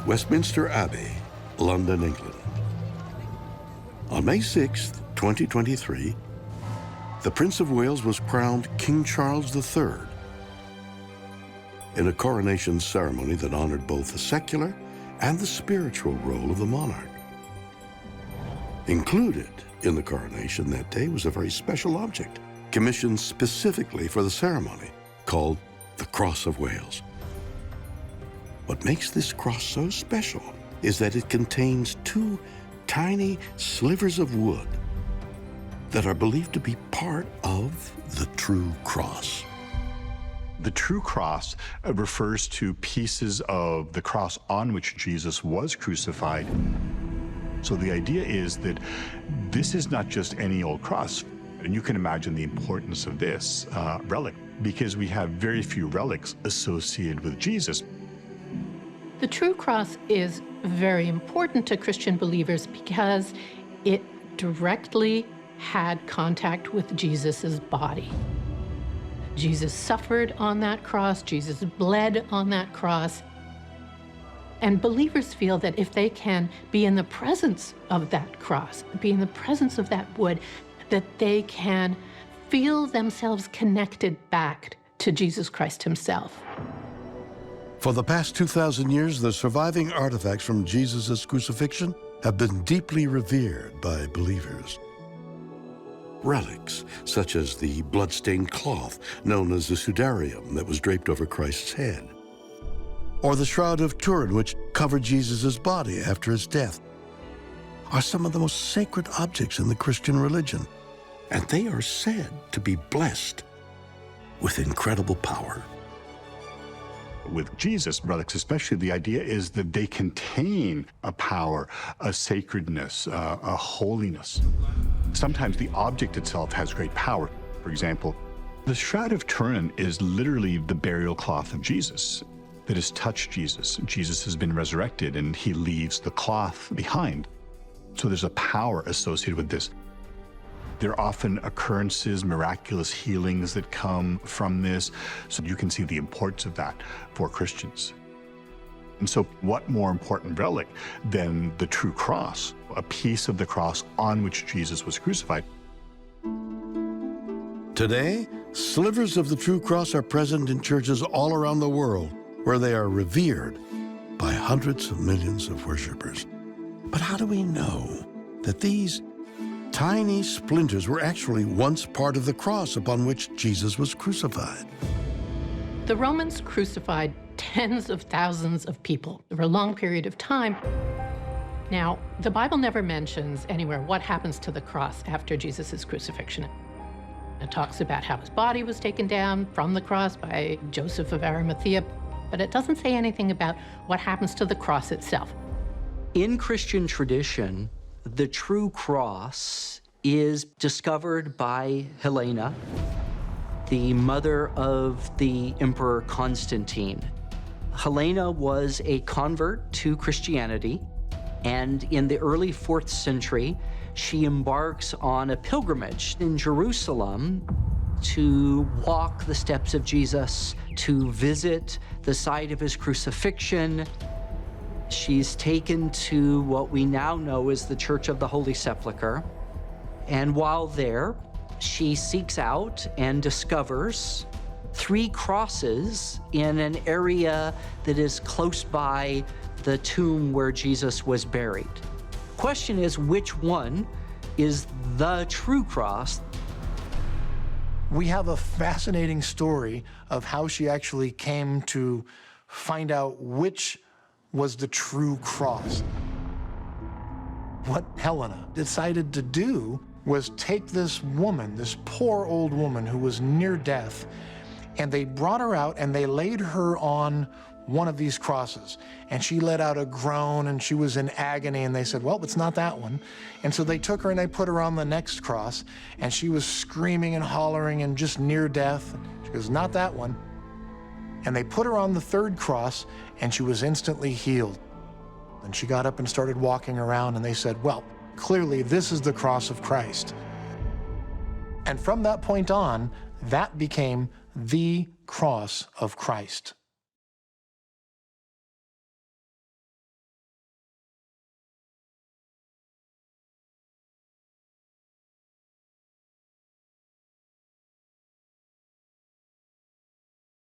Westminster Abbey, London, England. On May 6, 2023, the Prince of Wales was crowned King Charles III in a coronation ceremony that honored both the secular and the spiritual role of the monarch. Included in the coronation that day was a very special object, commissioned specifically for the ceremony, called the Cross of Wales. What makes this cross so special is that it contains two tiny slivers of wood that are believed to be part of the true cross. The true cross refers to pieces of the cross on which Jesus was crucified. So the idea is that this is not just any old cross. And you can imagine the importance of this relic, because we have very few relics associated with Jesus. The true cross is very important to Christian believers because it directly had contact with Jesus's body. Jesus suffered on that cross, Jesus bled on that cross. And believers feel that if they can be in the presence of that cross, be in the presence of that wood, that they can feel themselves connected back to Jesus Christ himself. For the past 2,000 years, the surviving artifacts from Jesus' crucifixion have been deeply revered by believers. Relics, such as the blood-stained cloth known as the sudarium that was draped over Christ's head, or the Shroud of Turin, which covered Jesus' body after his death, are some of the most sacred objects in the Christian religion, and they are said to be blessed with incredible power. With Jesus, relics especially, the idea is that they contain a power, a sacredness, a holiness. Sometimes the object itself has great power. For example, the Shroud of Turin is literally the burial cloth of Jesus that has touched Jesus. Jesus has been resurrected and he leaves the cloth behind. So there's a power associated with this. There are often occurrences, miraculous healings that come from this. So you can see the importance of that for Christians. And so what more important relic than the true cross, a piece of the cross on which Jesus was crucified? Today, slivers of the true cross are present in churches all around the world, where they are revered by hundreds of millions of worshipers. But how do we know that these tiny splinters were actually once part of the cross upon which Jesus was crucified? The Romans crucified tens of thousands of people over a long period of time. Now, the Bible never mentions anywhere what happens to the cross after Jesus' crucifixion. It talks about how his body was taken down from the cross by Joseph of Arimathea, but it doesn't say anything about what happens to the cross itself. In Christian tradition, the true cross is discovered by Helena, the mother of the Emperor Constantine. Helena was a convert to Christianity, and in the early 4th century, she embarks on a pilgrimage in Jerusalem to walk the steps of Jesus, to visit the site of his crucifixion. She's taken to what we now know as the Church of the Holy Sepulchre. And while there, she seeks out and discovers 3 crosses in an area that is close by the tomb where Jesus was buried. Question is, which one is the true cross? We have a fascinating story of how she actually came to find out which was the true cross. What Helena decided to do was take this woman, this poor old woman who was near death, and they brought her out and they laid her on one of these crosses. And she let out a groan and she was in agony, and they said, well, it's not that one. And so they took her and they put her on the next cross, and she was screaming and hollering and just near death. She goes, not that one. And they put her on the 3rd cross, and she was instantly healed. And she got up and started walking around, and they said, well, clearly this is the cross of Christ. And from that point on, that became the cross of Christ.